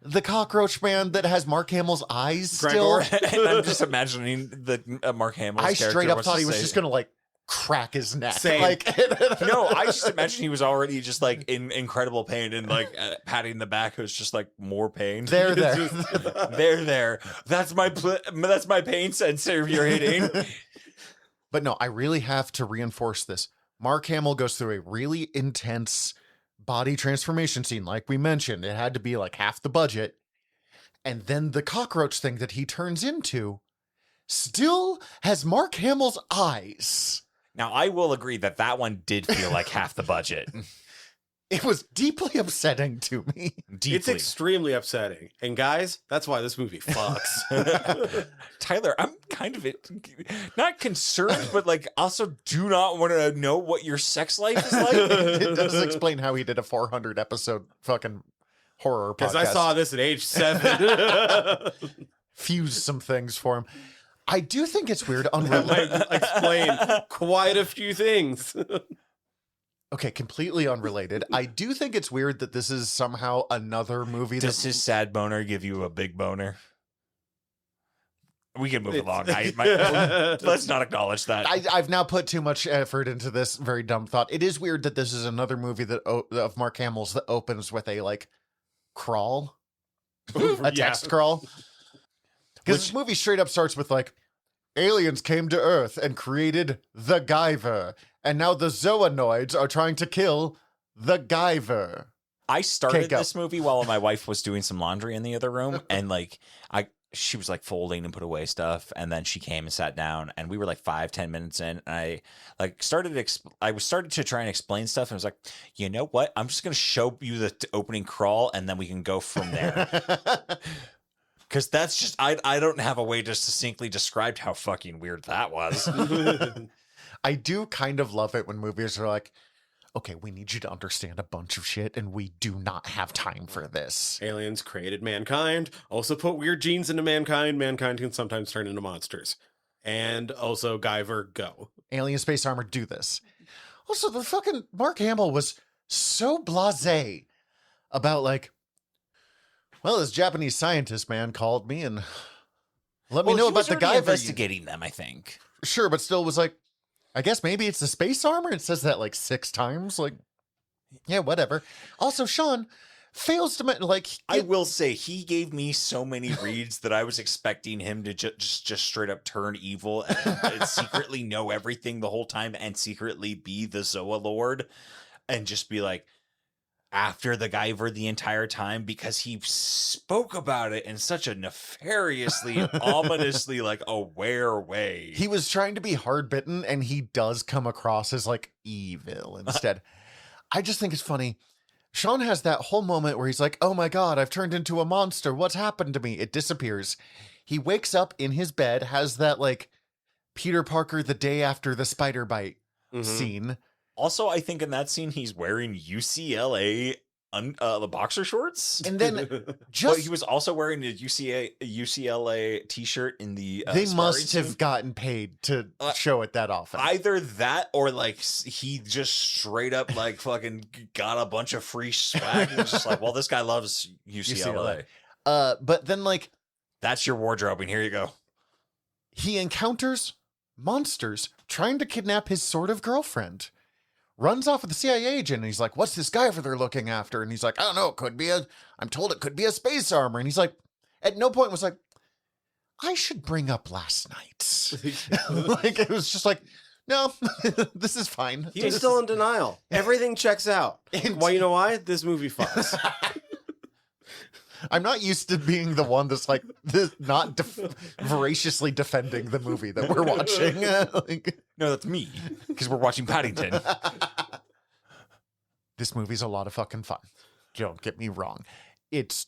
the cockroach man that has Mark Hamill's eyes still. And I'm just imagining the Mark Hamill. I straight up thought he was just gonna, like, crack his neck. Same. Like, No, I just imagine he was already just like in incredible pain, and like patting the back was just like more pain. there. there. That's my pain sensor you're hitting. But no, I really have to reinforce this. Mark Hamill goes through a really intense body transformation scene. Like we mentioned, it had to be like half the budget. And then the cockroach thing that he turns into still has Mark Hamill's eyes. Now, I will agree that one did feel like half the budget. It was deeply upsetting to me. Deeply. It's extremely upsetting. And guys, that's why this movie fucks. Tyler, I'm kind of not concerned, but like also do not want to know what your sex life is like. It does explain how he did a 400 episode fucking horror podcast. Because I saw this at age 7. Fuse some things for him. I do think it's weird. That might explain quite a few things. Okay, completely unrelated. I do think it's weird that this is somehow another movie. Does his sad boner give you a big boner? We can move along. Let's not acknowledge that. I've now put too much effort into this very dumb thought. It is weird that this is another movie that of Mark Hamill's that opens with a like crawl, a text crawl. Because this movie straight up starts with like, aliens came to Earth and created the Guyver, and now the Zoonoids are trying to kill the Guyver. I started this movie while my wife was doing some laundry in the other room, and like she was like folding and put away stuff, and then she came and sat down, and we were like 5-10 minutes in, and I like started to try and explain stuff, and I was like, you know what? I'm just gonna show you the opening crawl, and then we can go from there. Because that's just, I don't have a way to succinctly describe how fucking weird that was. I do kind of love it when movies are like, okay, we need you to understand a bunch of shit, and we do not have time for this. Aliens created mankind, also put weird genes into mankind. Mankind can sometimes turn into monsters. And also Guyver, go. Alien space armor, do this. Also, the fucking Mark Hamill was so blasé about like, well, this Japanese scientist man called me and let me know about the guy investigating them, I think. Sure, but still was like, I guess maybe it's the space armor. It says that like 6 times. Like, yeah, whatever. Also, Sean fails to like. I will say he gave me so many reads that I was expecting him to just straight up turn evil and secretly know everything the whole time and secretly be the Zoa Lord and just be like, after the Guyver the entire time, because he spoke about it in such a nefariously, ominously like aware way. He was trying to be hard bitten, and he does come across as like evil instead. I just think it's funny. Sean has that whole moment where he's like, oh my God, I've turned into a monster. What's happened to me? It disappears. He wakes up in his bed, has that like Peter Parker the day after the spider bite scene. Also, I think in that scene, he's wearing UCLA the boxer shorts. And then But he was also wearing a UCLA t-shirt in the they sparring must scene. have gotten paid to show it that often. Either that or like he just straight up like fucking got a bunch of free swag. He was just like, well, this guy loves UCLA. But then like That's your wardrobe, and here you go. he encounters monsters trying to kidnap his sort of girlfriend. Runs off with the CIA agent, and he's like, what's this Guyver they're looking after? And he's like, I don't know, I'm told it could be a space armor. And he's like, at no point was like, I should bring up last night. Like, it was just like, no, this is fine. He's still in denial. Everything checks out. Well, you know why? This movie fucks. I'm not used to being the one that's like not voraciously defending the movie that we're watching. Like, No, that's me, because we're watching Paddington. this movie's a lot of fucking fun. Don't get me wrong. It's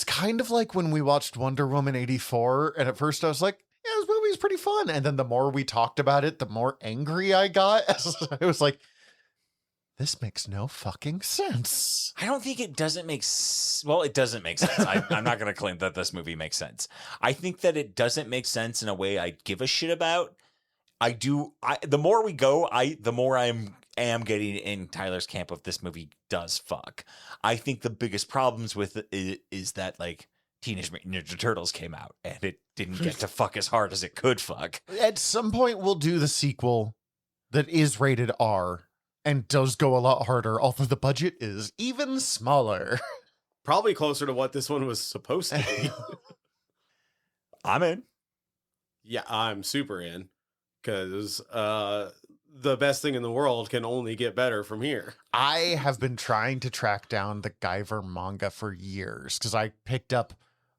kind of like when we watched Wonder Woman 84, and at first I was like, yeah, this movie's pretty fun. And then the more we talked about it, the more angry I got. I was like, this makes no fucking sense. I don't think it doesn't make well, it doesn't make sense. I'm not going to claim that this movie makes sense. I think that it doesn't make sense in a way I give a shit about. The more we go, the more I am getting in Tyler's camp of this movie does fuck. I think the biggest problems with it is that like Teenage Mutant Ninja Turtles came out and it didn't get to fuck as hard as it could fuck. At some point, we'll do the sequel that is rated R and does go a lot harder, although the budget is even smaller. Probably closer to what this one was supposed to be. I'm in. Yeah, I'm super in. Because the best thing in the world can only get better from here. I have been trying to track down the Guyver manga for years because I picked up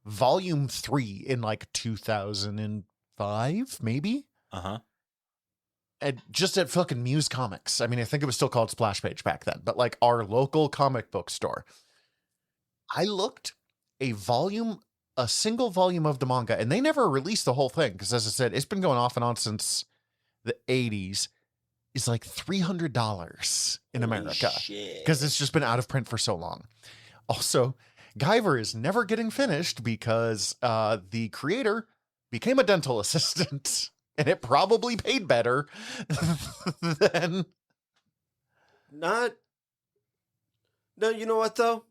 volume 3 in like 2005, maybe? Uh-huh. And just at fucking Muse Comics. I mean, I think it was still called Splash Page back then, but like our local comic book store. I looked a single volume of the manga, and they never released the whole thing because, as I said, it's been going off and on since the 80s. Is like $300 in America because it's just been out of print for so long. Also, Guyver is never getting finished because the creator became a dental assistant. And it probably paid better than... No, you know what, though?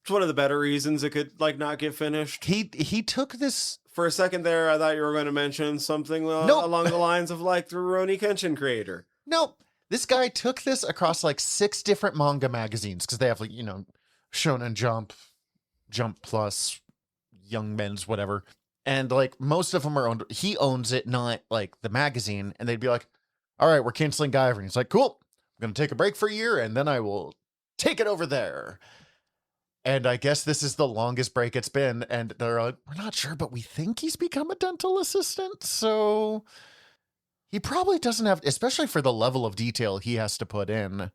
It's one of the better reasons it could, like, not get finished. He took this... For a second there, I thought you were going to mention something Nope. along the lines of, like, the Rurouni Kenshin creator. Nope. This guy took this across, like, 6 different manga magazines, because they have, like, you know, Shonen Jump, Jump Plus, Young Men's, whatever. And like most of them are owned, he owns it, not like the magazine. And they'd be like, all right, we're canceling Guyver. And he's like, cool, I'm going to take a break for a year and then I will take it over there. And I guess this is the longest break it's been. And they're like, we're not sure, but we think he's become a dental assistant. So he probably doesn't have, especially for the level of detail he has to put in.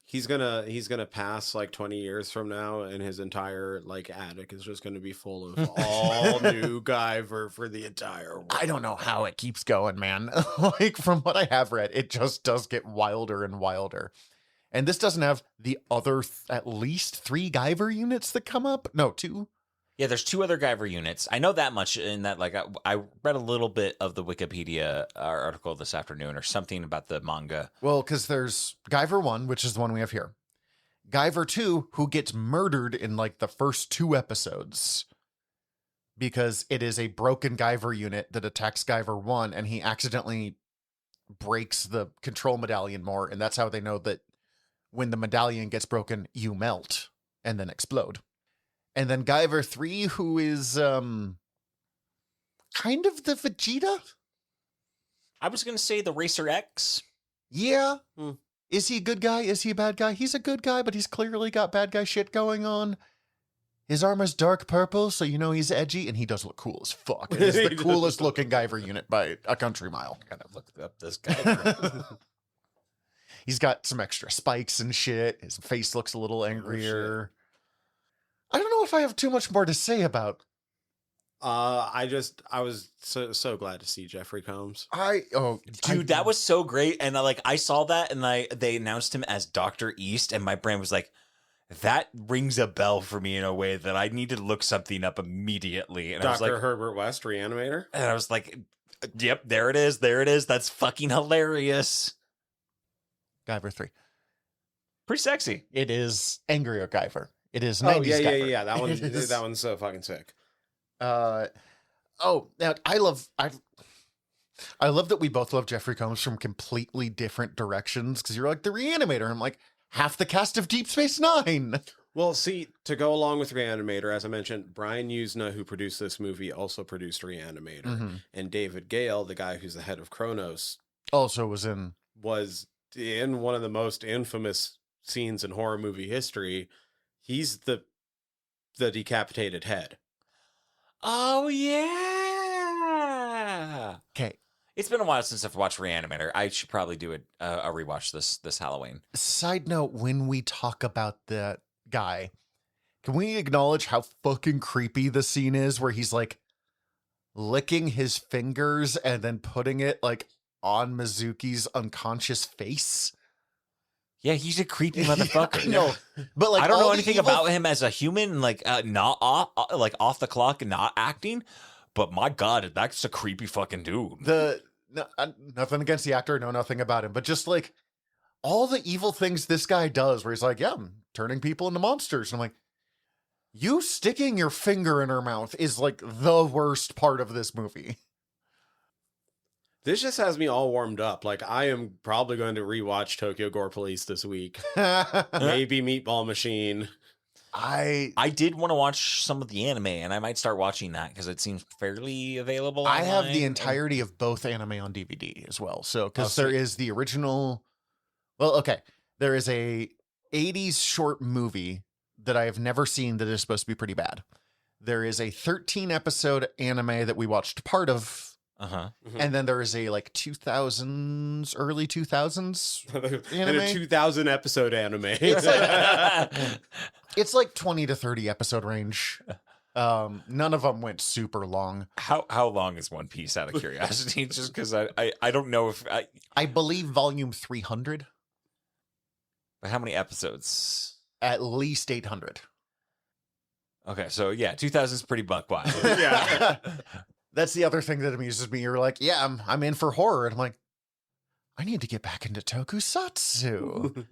He's gonna pass like 20 years from now, and his entire like attic is just gonna be full of all new Guyver for the entire world. I don't know how it keeps going, man. Like from what I have read, it just does get wilder and wilder. And this doesn't have the other at least 3 Guyver units that come up. No, 2. Yeah, there's 2 other Guyver units. I know that much in that, like, I read a little bit of the Wikipedia article this afternoon or something about the manga. Well, because there's Guyver 1, which is the one we have here. Guyver 2, who gets murdered in, like, the first 2 episodes. Because it is a broken Guyver unit that attacks Guyver 1, and he accidentally breaks the control medallion more, and that's how they know that when the medallion gets broken, you melt and then explode. And then Guyver 3, who is kind of the Vegeta? I was going to say the Racer X. Yeah. Is he a good guy? Is he a bad guy? He's a good guy, but he's clearly got bad guy shit going on. His armor's dark purple, so you know he's edgy, and he does look cool as fuck. He's the coolest looking Guyver unit by a country mile. I gotta look up this guy. He's got some extra spikes and shit. His face looks a little angrier. I don't know if I have too much more to say about. I was so glad to see Jeffrey Combs. Dude, that was so great. And I saw that and they announced him as Dr. East, and my brain was like, that rings a bell for me in a way that I need to look something up immediately. And Dr. I was like, Herbert West, Reanimator. and I was like, yep, there it is. There it is. That's fucking hilarious. Guyver 3. Pretty sexy. It is angrier Guyver. It is 90s Guyver. Yeah. That one's so fucking sick. Now I love that we both love Jeffrey Combs from completely different directions, because you're like the Reanimator. I'm like half the cast of Deep Space Nine. Well, see, to go along with Reanimator, as I mentioned, Brian Usna, who produced this movie, also produced Reanimator, and David Gale, the guy who's the head of Kronos, also was in one of the most infamous scenes in horror movie history. He's the decapitated head. Oh, yeah. Okay. It's been a while since I've watched Reanimator. I should probably do a rewatch this Halloween. Side note, when we talk about that guy, can we acknowledge how fucking creepy the scene is where he's like licking his fingers and then putting it like on Mizuki's unconscious face? Yeah, he's a creepy motherfucker. No, but like I don't know anything about him as a human, not off the clock and not acting. But my God, that's a creepy fucking dude. Nothing against the actor, know nothing about him, but just like all the evil things this guy does, where he's like, yeah, I'm turning people into monsters. And I'm like, you sticking your finger in her mouth is like the worst part of this movie. This just has me all warmed up. Like, I am probably going to rewatch Tokyo Gore Police this week. Maybe Meatball Machine. I did want to watch some of the anime, and I might start watching that because it seems fairly available. I have the entirety of both anime on DVD as well. So, because there is the original. Well, okay. There is a 80s short movie that I have never seen that is supposed to be pretty bad. There is a 13 episode anime that we watched part of. And then there is a like 2000s, early 2000s anime. And a 2000 episode anime. It's like 20 to 30 episode range. None of them went super long. How long is One Piece, out of curiosity? Just because I don't know if I believe volume 300. But how many episodes? At least 800. Okay, so yeah, 2000 is pretty buck wild. Yeah. That's the other thing that amuses me. You're like, yeah, I'm in for horror. And I'm like, I need to get back into tokusatsu.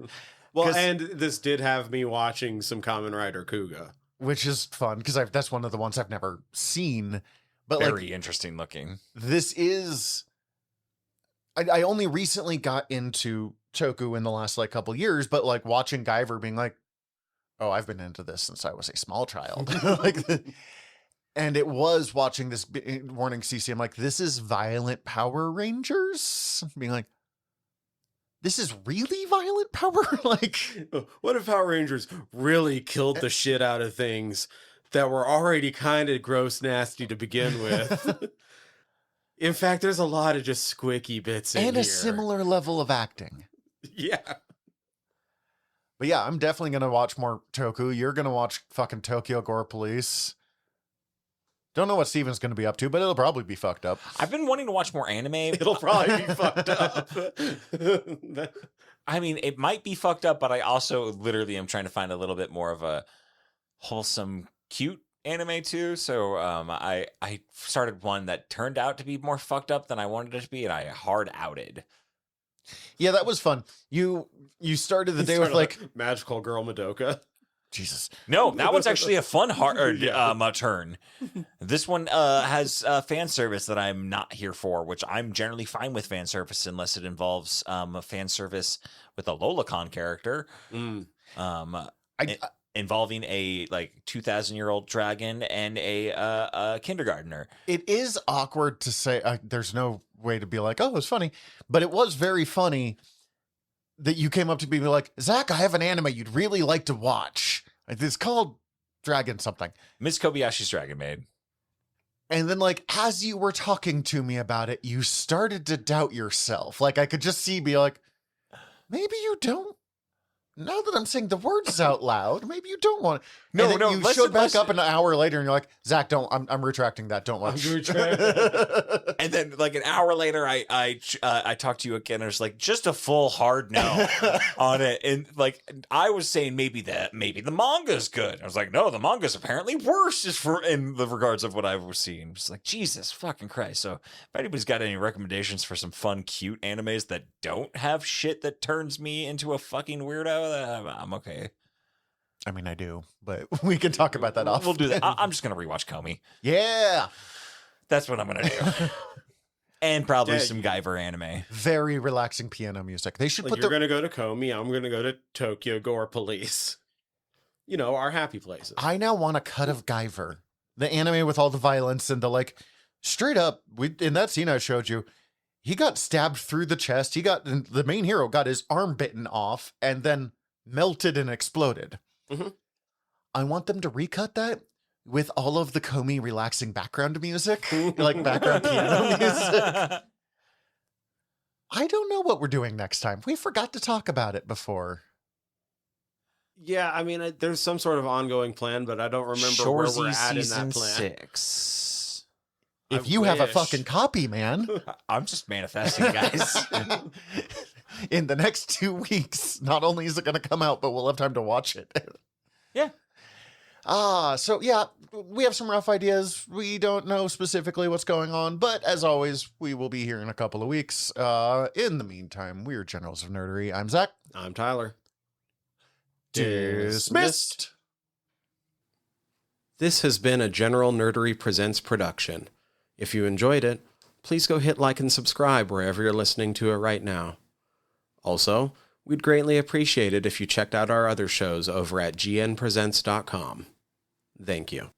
Well, and this did have me watching some Kamen Rider Kuga. Which is fun, because that's one of the ones I've never seen. But very interesting looking. This is... I only recently got into Toku in the last like couple years, but like watching Guyver being like, oh, I've been into this since I was a small child. And it was watching this warning CC. I'm like, this is violent Power Rangers? Being like, this is really violent power? Like, what if Power Rangers really killed the shit out of things that were already kind of gross, nasty to begin with? In fact, there's a lot of just squicky bits in here. And a similar level of acting. Yeah. But yeah, I'm definitely going to watch more Toku. You're going to watch fucking Tokyo Gore Police. Don't know what Steven's going to be up to, but it'll probably be fucked up. I've been wanting to watch more anime. It'll probably be fucked up. I mean, it might be fucked up, but I also literally am trying to find a little bit more of a wholesome, cute anime too. So I started one that turned out to be more fucked up than I wanted it to be, and I hard outed. Yeah, that was fun. You started the day with like Magical Girl Madoka. Jesus. No, that one's actually a fun turn. This one has fan service that I'm not here for, which I'm generally fine with fan service unless it involves a fan service with a Lolacon character. Involving a like 2,000-year-old dragon and a kindergartner. It is awkward to say. There's no way to be like, oh, it was funny, but it was very funny that you came up to me and be like, Zach, I have an anime you'd really like to watch. It's called Dragon something. Miss Kobayashi's Dragon Maid. And then, like, as you were talking to me about it, you started to doubt yourself. Like, I could just see, be like, maybe you don't. Now that I'm saying the words out loud, maybe you don't want. No, and then no, You listen, showed back listen. up an hour later, and you're like, Zach, don't. I'm retracting that. Don't watch. And then, like, an hour later, I talked to you again. And I was like, just a full hard no on it. And like, I was saying maybe the manga's good. I was like, no, the manga's apparently worse, just for in the regards of what I was seeing. It's like, Jesus fucking Christ. So if anybody's got any recommendations for some fun, cute animes that don't have shit that turns me into a fucking weirdo, I'm okay. I mean, I do, but we can talk about that off. We'll do that. I'm just gonna rewatch Comey. Yeah. That's what I'm gonna do. And probably Yeah, some Guyver anime. Very relaxing piano music. They should Like, put you're the. going to go to Komi. I'm going to go to Tokyo Gore Police. You know, our happy places. I now want a cut of Guyver, the anime with all the violence and the like. Straight up, in that scene I showed you, he got stabbed through the chest. The main hero got his arm bitten off and then melted and exploded. Mm-hmm. I want them to recut that with all of the Comey relaxing background music, like background piano music. I don't know what we're doing next time. We forgot to talk about it before. Yeah, I mean, there's some sort of ongoing plan, but I don't remember where we're at in that plan. 6. If you have a wish. fucking copy, man, I'm just manifesting, guys. in the next 2 weeks, not only is it going to come out, but we'll have time to watch it. Yeah. So yeah, we have some rough ideas. We don't know specifically what's going on, but as always, we will be here in a couple of weeks. In the meantime, we're Generals of Nerdery. I'm Zach. I'm Tyler. Dismissed. This has been a General Nerdery Presents production. If you enjoyed it, please go hit like and subscribe wherever you're listening to it right now. Also, we'd greatly appreciate it if you checked out our other shows over at gnpresents.com. Thank you.